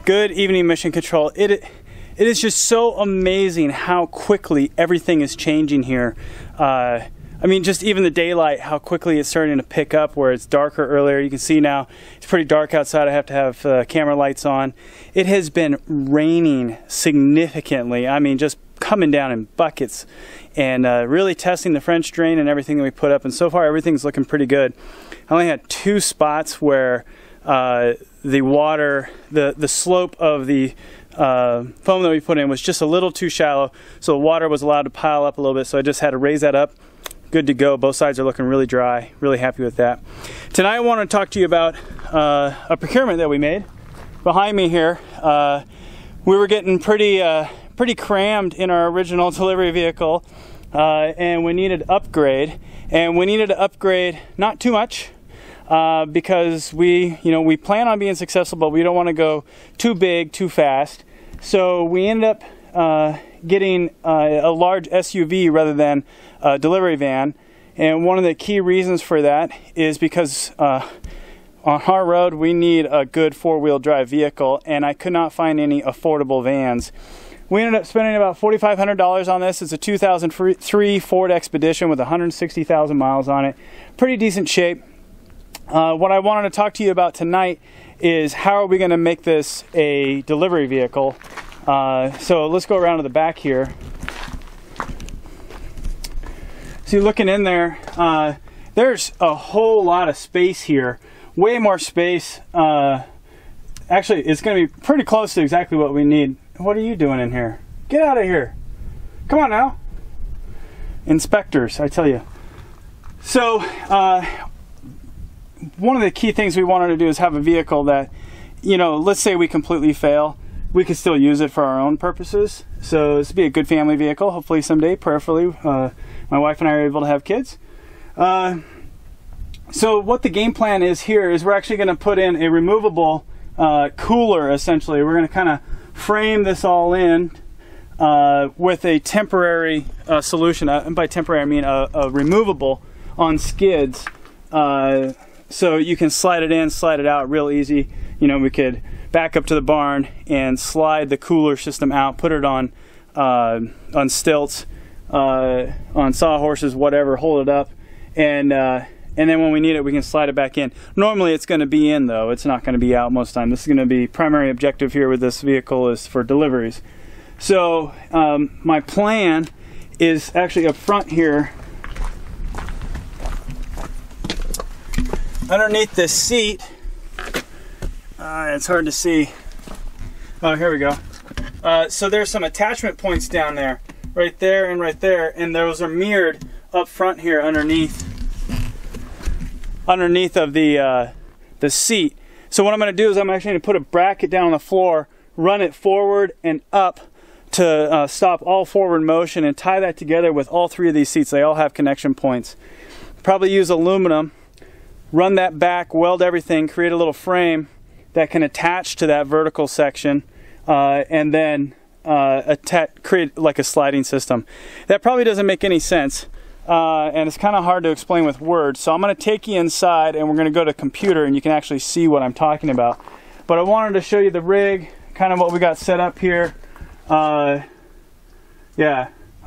Good evening, Mission Control. It is just so amazing how quickly everything is changing here. I mean, just even the daylight, how quickly it's starting to pick up where it's darker earlier. You can see now it's pretty dark outside. I have to have camera lights on. It has been raining significantly. I mean, just coming down in buckets, and really testing the French drain and everything that we put up. And so far, everything's looking pretty good. I only had 2 spots where the water, the slope of the foam that we put in was just a little too shallow, so the water was allowed to pile up a little bit, so I just had to raise that up. Good to go. Both sides are looking really dry. Really happy with that. Tonight I want to talk to you about a procurement that we made. Behind me here, we were getting pretty crammed in our original delivery vehicle, and we needed to upgrade. And we needed to upgrade not too much, because we plan on being successful, but we don't want to go too big too fast. So we ended up getting a large SUV rather than a delivery van. And one of the key reasons for that is because on our road we need a good 4-wheel drive vehicle, and I could not find any affordable vans. We ended up spending about $4,500 on this. It's a 2003 Ford Expedition with 160,000 miles on it. Pretty decent shape. What I wanted to talk to you about tonight is how are we going to make this a delivery vehicle. So let's go around to the back here. See, looking in there, there's a whole lot of space here. Way more space. Actually, it's going to be pretty close to exactly what we need. What are you doing in here? Get out of here. Come on now. Inspectors, I tell you. So, one of the key things we wanted to do is have a vehicle that, let's say we completely fail, we could still use it for our own purposes. So this would be a good family vehicle, hopefully someday, prayerfully. My wife and I are able to have kids. So what the game plan is here is we're actually going to put in a removable cooler, essentially. We're going to kind of frame this all in with a temporary solution. And by temporary, I mean a removable on skids. So you can slide it in, slide it out real easy. We could back up to the barn and slide the cooler system out, put it on stilts, on sawhorses, whatever, hold it up, and then when we need it, we can slide it back in. Normally it's going to be in, though. It's not going to be out most of the time. This is going to be primary objective here with this vehicle is for deliveries. So my plan is actually up front here, underneath this seat. It's hard to see. Oh, here we go. So there's some attachment points down there, right there and right there, and those are mirrored up front here underneath of the seat. So what I'm going to do is I'm actually going to put a bracket down on the floor, run it forward and up to stop all forward motion, and tie that together with all 3 of these seats. They all have connection points. Probably use aluminum. Run that back, weld everything, create a little frame that can attach to that vertical section, and then create like a sliding system. That probably doesn't make any sense, and it's kind of hard to explain with words. So I'm going to take you inside, and we're going to go to computer, and you can actually see what I'm talking about. But I wanted to show you the rig, kind of what we got set up here. Yeah.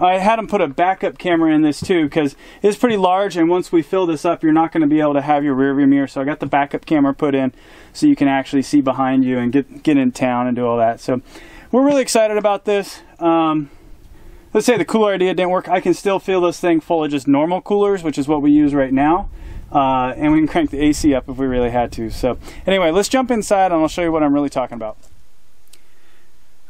I had them put a backup camera in this too, because it's pretty large, and once we fill this up, you're not going to be able to have your rear view mirror. So I got the backup camera put in so you can actually see behind you and get in town and do all that. So we're really excited about this. Let's say the cooler idea didn't work. I can still fill this thing full of just normal coolers, which is what we use right now. And we can crank the AC up if we really had to. So anyway, let's jump inside and I'll show you what I'm really talking about.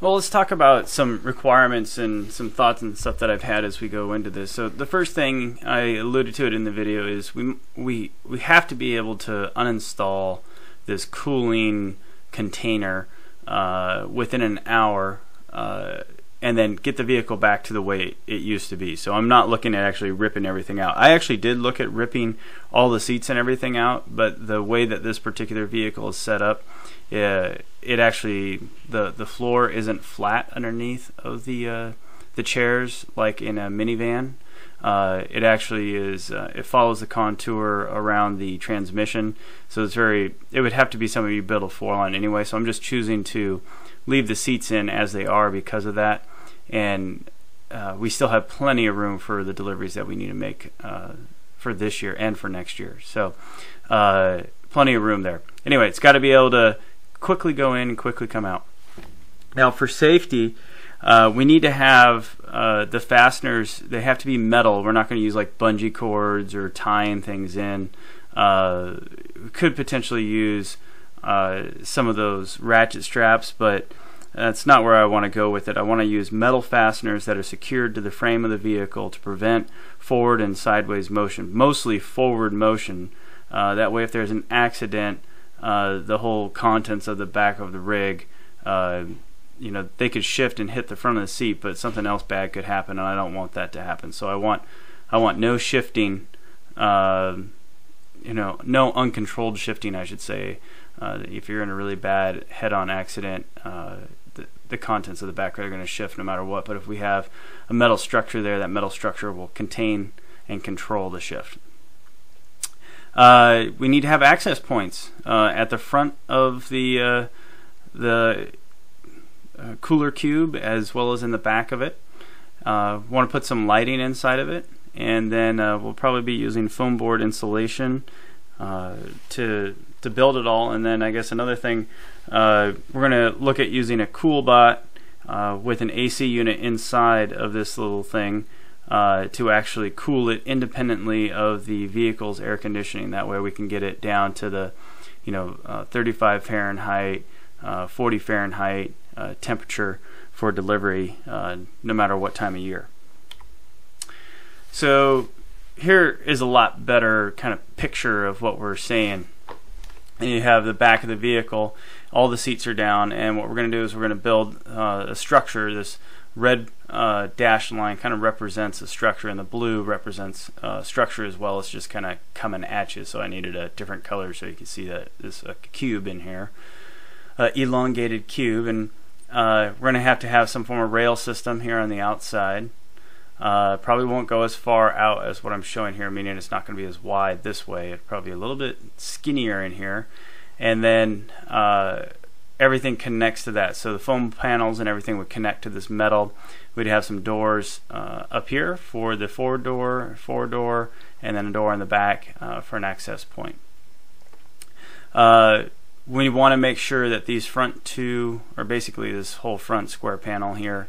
Well, let's talk about some requirements and some thoughts and stuff that I've had as we go into this. So the first thing, I alluded to it in the video, is we have to be able to uninstall this cooling container within an hour, and then get the vehicle back to the way it used to be. So I'm not looking at actually ripping everything out. I actually did look at ripping all the seats and everything out, but the way that this particular vehicle is set up, it actually, the floor isn't flat underneath of the chairs like in a minivan. It actually is, it follows the contour around the transmission, so it's very, it would have to be something you build a floor on anyway, so I'm just choosing to leave the seats in as they are because of that. And we still have plenty of room for the deliveries that we need to make for this year and for next year. So plenty of room there. Anyway, it's got to be able to quickly go in and quickly come out. Now for safety, we need to have the fasteners, they have to be metal. We're not going to use like bungee cords or tying things in. We could potentially use some of those ratchet straps, but that's not where I want to go with it. I want to use metal fasteners that are secured to the frame of the vehicle to prevent forward and sideways motion, mostly forward motion. That way if there's an accident, the whole contents of the back of the rig, you know, they could shift and hit the front of the seat, but something else bad could happen, and I don't want that to happen. So I want no shifting, you know, no uncontrolled shifting, I should say. If you're in a really bad head-on accident, the contents of the back are going to shift no matter what. But if we have a metal structure there, that metal structure will contain and control the shift. We need to have access points at the front of the cooler cube as well as in the back of it. Want to put some lighting inside of it, and then we'll probably be using foam board insulation to build it all. And then I guess another thing, we're going to look at using a CoolBot with an AC unit inside of this little thing to actually cool it independently of the vehicle's air conditioning. That way we can get it down to the 35 Fahrenheit, 40 Fahrenheit temperature for delivery no matter what time of year. So here is a lot better kind of picture of what we're saying. And you have the back of the vehicle, all the seats are down, and what we're going to do is we're going to build a structure. This red dashed line kind of represents a structure, and the blue represents structure as well. It's just kind of coming at you, so I needed a different color so you can see that there's a cube in here, elongated cube. And we're going to have some form of rail system here on the outside. Probably won't go as far out as what I'm showing here, meaning it's not going to be as wide this way. It's probably a little bit skinnier in here. And then everything connects to that. So the foam panels and everything would connect to this metal. We'd have some doors up here for the forward door, and then a door in the back for an access point. We want to make sure that these front two, or basically this whole front square panel here,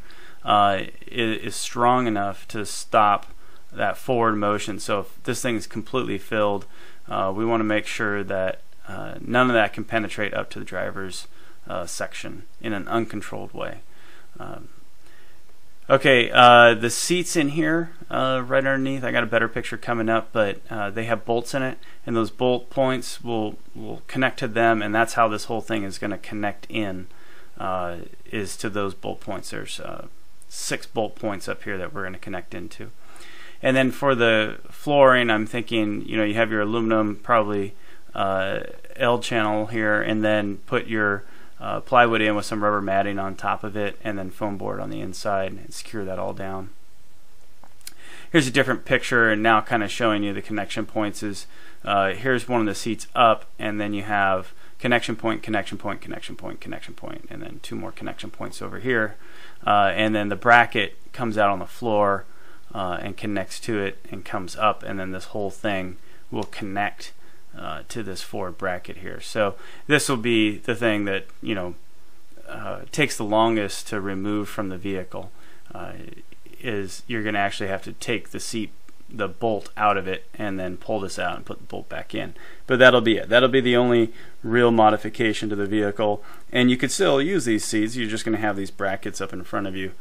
is strong enough to stop that forward motion. So if this thing is completely filled, we want to make sure that none of that can penetrate up to the driver's section in an uncontrolled way. Okay, the seats in here right underneath, I got a better picture coming up, but they have bolts in it, and those bolt points will connect to them, and that's how this whole thing is going to connect in, is to those bolt points. There's 6 bolt points up here that we're going to connect into. And then for the flooring, I'm thinking, you have your aluminum, probably L channel here, and then put your plywood in with some rubber matting on top of it, and then foam board on the inside, and secure that all down. Here's a different picture, and now kind of showing you the connection points. Here's one of the seats up, and then you have connection point, connection point, connection point, connection point, and then 2 more connection points over here. And then the bracket comes out on the floor and connects to it and comes up, and then this whole thing will connect to this forward bracket here. So this will be the thing that takes the longest to remove from the vehicle. Is you're going to actually have to take the bolt out of it, and then pull this out and put the bolt back in. But that'll be it. That'll be the only real modification to the vehicle, and you could still use these seats. You're just going to have these brackets up in front of you.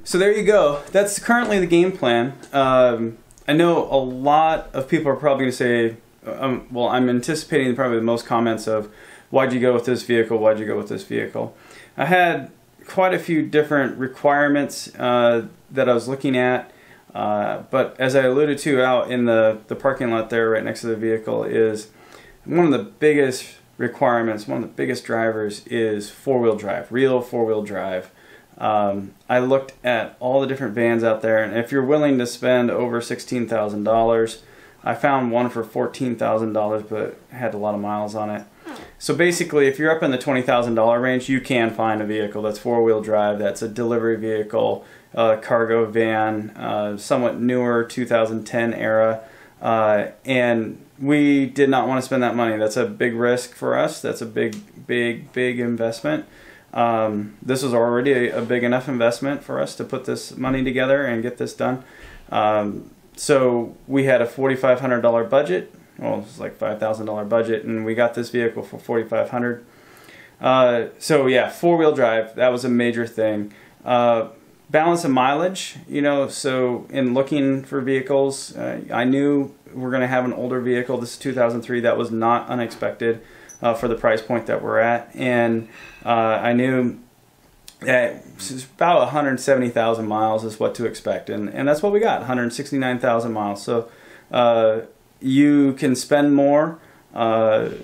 So there you go. That's currently the game plan. I know a lot of people are probably going to say, well, I'm anticipating probably the most comments of, why'd you go with this vehicle? Why'd you go with this vehicle? I had quite a few different requirements that I was looking at. But as I alluded to out in the parking lot there right next to the vehicle, is one of the biggest requirements, one of the biggest drivers is 4-wheel drive, real 4-wheel drive. I looked at all the different vans out there, and if you're willing to spend over $16,000, I found one for $14,000, but had a lot of miles on it. So basically, if you're up in the $20,000 range, you can find a vehicle that's four-wheel drive, that's a delivery vehicle, cargo van, somewhat newer 2010 era, and we did not want to spend that money. That's a big risk for us. That's a big investment. This was already a big enough investment for us to put this money together and get this done. So we had a $4,500 budget. Well, it was like $5,000 budget, and we got this vehicle for $4,500. So yeah, four-wheel drive, that was a major thing. Balance of mileage, you know, so in looking for vehicles, I knew we're going to have an older vehicle. This is 2003. That was not unexpected for the price point that we're at. And I knew that about 170,000 miles is what to expect. And that's what we got, 169,000 miles. So you can spend more, but,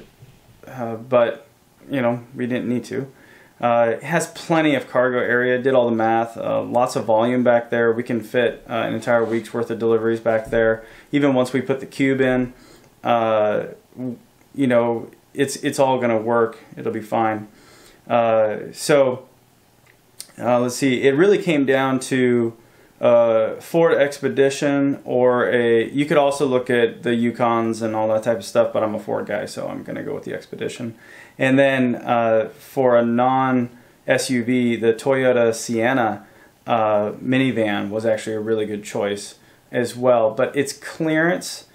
you know, we didn't need to. It has plenty of cargo area, did all the math, lots of volume back there. We can fit an entire week's worth of deliveries back there. Even once we put the cube in, you know, it's all going to work. It'll be fine. So let's see. It really came down to Ford Expedition, or you could also look at the Yukons and all that type of stuff, but I'm a Ford guy, so I'm going to go with the Expedition. And then for a non-SUV, the Toyota Sienna minivan was actually a really good choice as well. But its clearance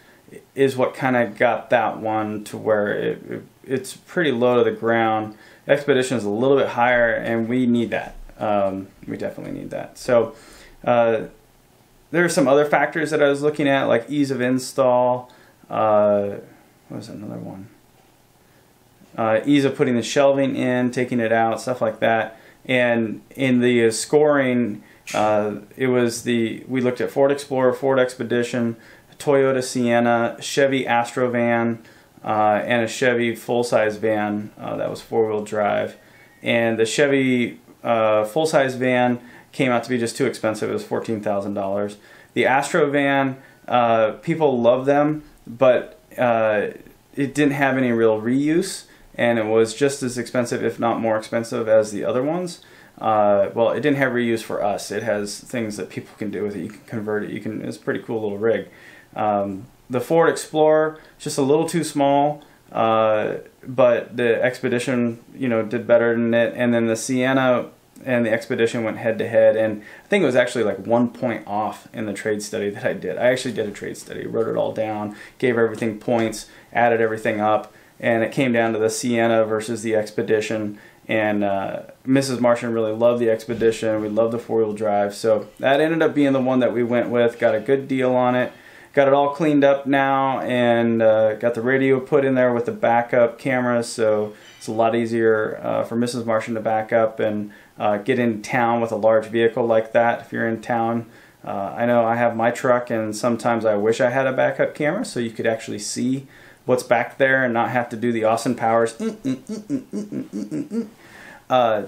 is what kind of got that one to where it's pretty low to the ground. Expedition is a little bit higher, and we need that. We definitely need that. So there are some other factors that I was looking at, like ease of install. What was another one? Ease of putting the shelving in, taking it out, stuff like that. And in the scoring, we looked at Ford Explorer, Ford Expedition, Toyota Sienna, Chevy Astrovan, and a Chevy full-size van that was four-wheel drive. And the Chevy full-size van came out to be just too expensive. It was $14,000. The Astrovan, people love them, but it didn't have any real reuse, and it was just as expensive, if not more expensive, as the other ones. Well, it didn't have reuse for us. It has things that people can do with it. You can convert it. It's a pretty cool little rig. The Ford Explorer, just a little too small, but the Expedition, you know, did better than it. And then the Sienna and the Expedition went head to head, and I think it was actually like 1 point off in the trade study that I did. I actually did a trade study, wrote it all down, gave everything points, added everything up, and it came down to the Sienna versus the Expedition. And Mrs. Martian really loved the Expedition. We loved the four-wheel drive, so that ended up being the one that we went with. Got a good deal on it. Got it all cleaned up now, and got the radio put in there with the backup camera, so it's a lot easier for Mrs. Martian to back up and get in town with a large vehicle like that. If you're in town, I know I have my truck, and sometimes I wish I had a backup camera so you could actually see what's back there and not have to do the Austin Powers to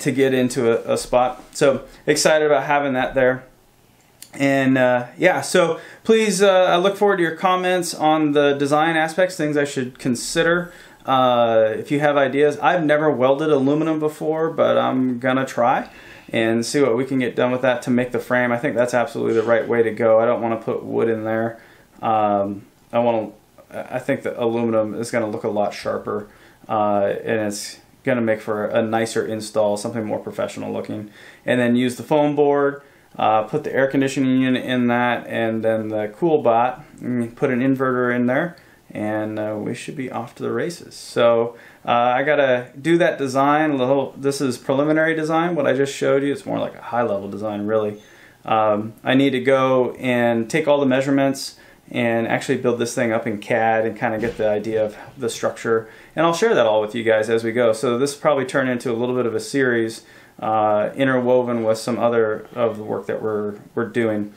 get into a spot. So excited about having that there. And yeah, so please, I look forward to your comments on the design aspects, things I should consider. If you have ideas, I've never welded aluminum before, but I'm gonna try and see what we can get done with that to make the frame. I think that's absolutely the right way to go. I don't want to put wood in there. I think the aluminum is going to look a lot sharper, and it's going to make for a nicer install, something more professional looking. And then use the foam board, put the air conditioning unit in that, and then the cool bot, and put an inverter in there, and we should be off to the races. So I got to do that design. This is preliminary design, what I just showed you. It's more like a high-level design, really. I need to go and take all the measurements and actually build this thing up in CAD and kind of get the idea of the structure. And I'll share that all with you guys as we go. So this will probably turn into a little bit of a series interwoven with some other of the work that we're doing.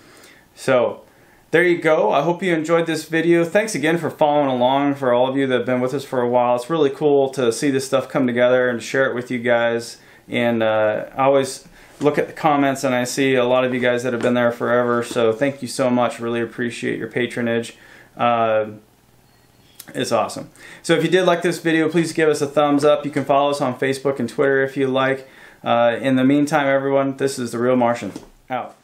So there you go. I hope you enjoyed this video. Thanks again for following along, for all of you that have been with us for a while. It's really cool to see this stuff come together and share it with you guys. And I always look at the comments and I see a lot of you guys that have been there forever, so thank you so much. Really appreciate your patronage. It's awesome. So if you did like this video, please give us a thumbs up. You can follow us on Facebook and Twitter if you like. In the meantime, everyone, this is The Real Martian. Out.